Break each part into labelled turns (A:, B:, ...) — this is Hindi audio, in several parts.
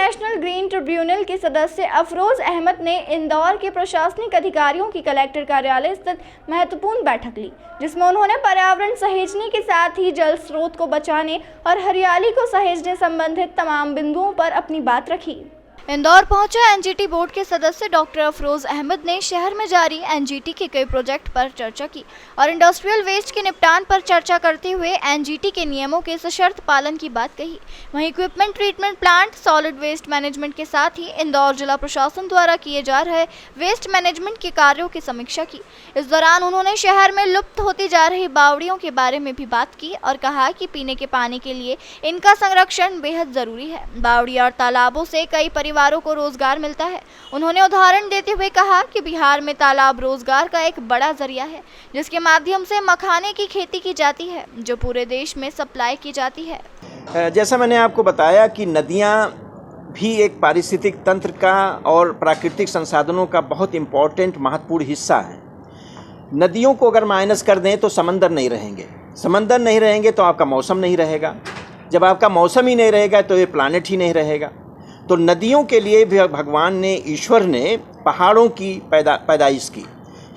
A: इंटरनेशनल ग्रीन ट्रिब्यूनल के सदस्य अफरोज अहमद ने इंदौर के प्रशासनिक अधिकारियों की कलेक्टर कार्यालय स्थित महत्वपूर्ण बैठक ली, जिसमें उन्होंने पर्यावरण सहेजने के साथ ही जल स्रोत को बचाने और हरियाली को सहेजने संबंधित तमाम बिंदुओं पर अपनी बात रखी। इंदौर पहुंचे एनजीटी बोर्ड के सदस्य डॉक्टर अफरोज अहमद ने शहर में जारी एनजीटी के कई प्रोजेक्ट पर चर्चा की और इंडस्ट्रियल वेस्ट के निपटान पर चर्चा करते हुए एनजीटी के नियमों के सशर्त पालन की बात कही। वहीं equipment treatment plant, solid waste management के साथ ही इंदौर जिला प्रशासन द्वारा किए जा रहे वेस्ट मैनेजमेंट के कार्यों की समीक्षा की। इस दौरान उन्होंने शहर में लुप्त होती जा रही बावड़ियों के बारे में भी बात की और कहा कि पीने के पानी के लिए इनका संरक्षण बेहद जरूरी है। बावड़ी और तालाबों से कई परिवारों को रोजगार मिलता है। उन्होंने उदाहरण देते हुए कहा कि बिहार में तालाब रोजगार का एक बड़ा जरिया है, जिसके माध्यम से मखाने की खेती की जाती है, जो पूरे देश में सप्लाई की जाती है।
B: जैसा मैंने आपको बताया कि नदियां भी एक पारिस्थितिक तंत्र का और प्राकृतिक संसाधनों का बहुत इम्पोर्टेंट महत्वपूर्ण हिस्सा है। नदियों को अगर माइनस कर दें तो समंदर नहीं रहेंगे, समंदर नहीं रहेंगे तो आपका मौसम नहीं रहेगा, जब आपका मौसम ही नहीं रहेगा तो ये प्लानेट ही नहीं रहेगा। तो नदियों के लिए भी भगवान ने, ईश्वर ने पहाड़ों की पैदाइश की,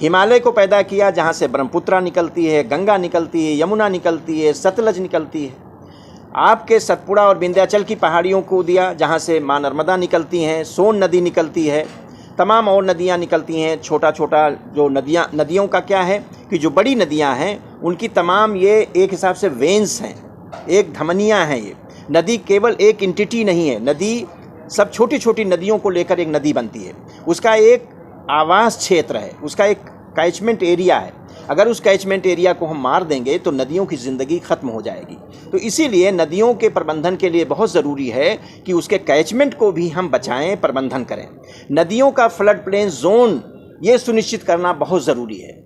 B: हिमालय को पैदा किया जहाँ से ब्रह्मपुत्रा निकलती है, गंगा निकलती है, यमुना निकलती है, सतलज निकलती है। आपके सतपुड़ा और विंध्याचल की पहाड़ियों को दिया जहाँ से माँ नर्मदा निकलती हैं, सोन नदी निकलती है, तमाम और नदियाँ निकलती हैं। छोटा छोटा जो नदियों का क्या है कि जो बड़ी नदियाँ हैं उनकी तमाम ये एक हिसाब से वेन्स हैं, एक धमनियाँ हैं। ये नदी केवल एक एंटिटी नहीं है, नदी सब छोटी छोटी नदियों को लेकर एक नदी बनती है। उसका एक आवास क्षेत्र है, उसका एक कैचमेंट एरिया है। अगर उस कैचमेंट एरिया को हम मार देंगे तो नदियों की ज़िंदगी ख़त्म हो जाएगी। तो इसीलिए नदियों के प्रबंधन के लिए बहुत ज़रूरी है कि उसके कैचमेंट को भी हम बचाएं, प्रबंधन करें। नदियों का फ्लड प्लेन जोन ये सुनिश्चित करना बहुत ज़रूरी है।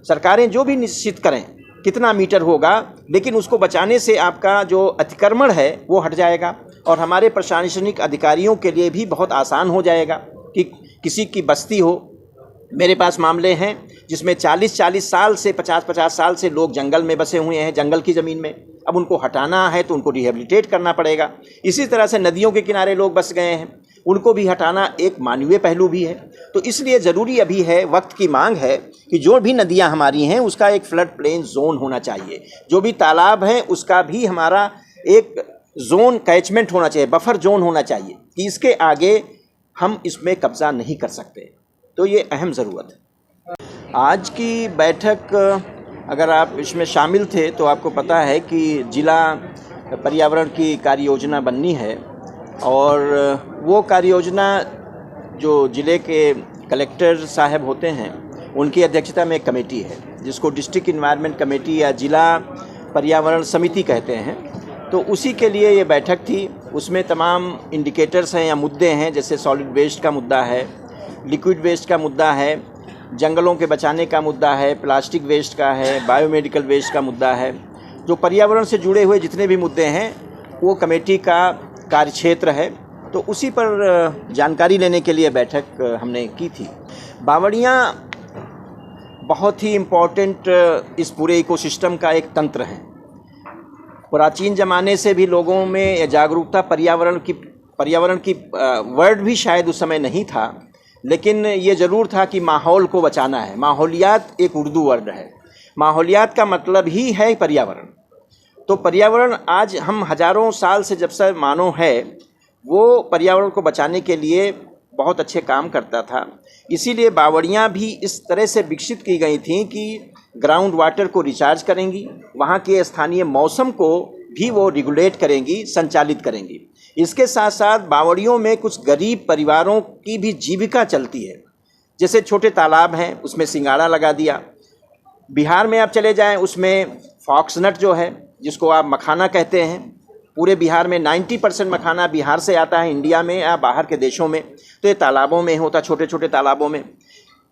B: सरकारें जो भी निश्चित करें कितना मीटर होगा, लेकिन उसको बचाने से आपका जो अतिक्रमण है वो हट जाएगा और हमारे प्रशासनिक अधिकारियों के लिए भी बहुत आसान हो जाएगा कि किसी की बस्ती हो। मेरे पास मामले हैं जिसमें 40-40 साल से 50-50 साल से लोग जंगल में बसे हुए हैं, जंगल की ज़मीन में। अब उनको हटाना है तो उनको रिहेबिलिटेट करना पड़ेगा। इसी तरह से नदियों के किनारे लोग बस गए हैं, उनको भी हटाना एक मानवीय पहलू भी है। तो इसलिए ज़रूरी अभी है, वक्त की मांग है कि जो भी नदियां हमारी हैं उसका एक फ्लड प्लेन जोन होना चाहिए। जो भी तालाब हैं उसका भी हमारा एक जोन, कैचमेंट होना चाहिए, बफर जोन होना चाहिए कि इसके आगे हम इसमें कब्ज़ा नहीं कर सकते। तो ये अहम ज़रूरत है। आज की बैठक अगर आप इसमें शामिल थे तो आपको पता है कि जिला पर्यावरण की कार्य योजना बननी है और वो कार्य योजना जो ज़िले के कलेक्टर साहब होते हैं उनकी अध्यक्षता में एक कमेटी है जिसको डिस्ट्रिक्ट इन्वायरमेंट कमेटी या जिला पर्यावरण समिति कहते हैं। तो उसी के लिए ये बैठक थी। उसमें तमाम इंडिकेटर्स हैं या मुद्दे हैं, जैसे सॉलिड वेस्ट का मुद्दा है, लिक्विड वेस्ट का मुद्दा है, जंगलों के बचाने का मुद्दा है, प्लास्टिक वेस्ट का है, बायोमेडिकल वेस्ट का मुद्दा है। जो पर्यावरण से जुड़े हुए जितने भी मुद्दे हैं वो कमेटी का कार्यक्षेत्र है। तो उसी पर जानकारी लेने के लिए बैठक हमने की थी। बावड़ियाँ बहुत ही इम्पोर्टेंट इस पूरे इकोसिस्टम का एक तंत्र है। प्राचीन ज़माने से भी लोगों में जागरूकता पर्यावरण की वर्ड भी शायद उस समय नहीं था, लेकिन ये ज़रूर था कि माहौल को बचाना है। माहौलियात एक उर्दू वर्ड है, माहौलियात का मतलब ही है पर्यावरण। तो पर्यावरण आज हम हज़ारों साल से जब से मानव है वो पर्यावरण को बचाने के लिए बहुत अच्छे काम करता था। इसीलिए बावड़ियाँ भी इस तरह से विकसित की गई थीं कि ग्राउंड वाटर को रिचार्ज करेंगी, वहाँ के स्थानीय मौसम को भी वो रेगुलेट करेंगी, संचालित करेंगी। इसके साथ साथ बावड़ियों में कुछ गरीब परिवारों की भी जीविका चलती है। जैसे छोटे तालाब हैं उसमें सिंगाड़ा लगा दिया। बिहार में आप चले जाएं, उसमें फॉक्सनट जो है जिसको आप मखाना कहते हैं, पूरे बिहार में 90% मखाना बिहार से आता है, इंडिया में या बाहर के देशों में। तो ये तालाबों में होता, छोटे छोटे तालाबों में,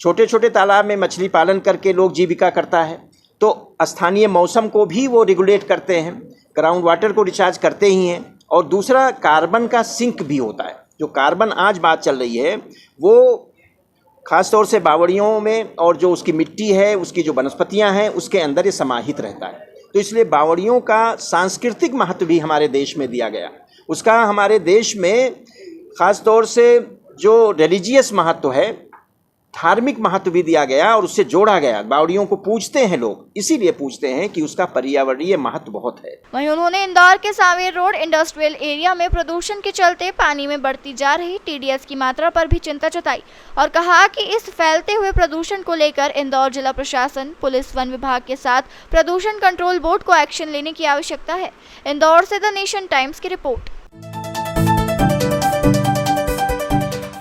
B: छोटे छोटे तालाब में मछली पालन करके लोग जीविका करता है। तो स्थानीय मौसम को भी वो रेगुलेट करते हैं, ग्राउंड वाटर को रिचार्ज करते ही हैं। और दूसरा कार्बन का सिंक भी होता है। जो कार्बन आज बात चल रही है वो ख़ास तौर से बावड़ियों में और जो उसकी मिट्टी है, उसकी जो वनस्पतियां हैं, उसके अंदर ये समाहित रहता है। तो इसलिए बावड़ियों का सांस्कृतिक महत्व भी हमारे देश में दिया गया। उसका हमारे देश में ख़ास तौर से जो रिलीजियस महत्व है, धार्मिक महत्व भी दिया गया और उससे जोड़ा गया। बावड़ियों को पूजते हैं लोग, इसीलिए पूजते हैं कि उसका पर्यावरणीय महत्व बहुत है।
A: वहीं उन्होंने इंदौर के सांवेर रोड इंडस्ट्रियल एरिया में प्रदूषण के चलते पानी में बढ़ती जा रही TDS की मात्रा पर भी चिंता जताई और कहा कि इस फैलते हुए प्रदूषण को लेकर इंदौर जिला प्रशासन, पुलिस, वन विभाग के साथ प्रदूषण कंट्रोल बोर्ड को एक्शन लेने की आवश्यकता है। इंदौर से द नेशन टाइम्स की रिपोर्ट।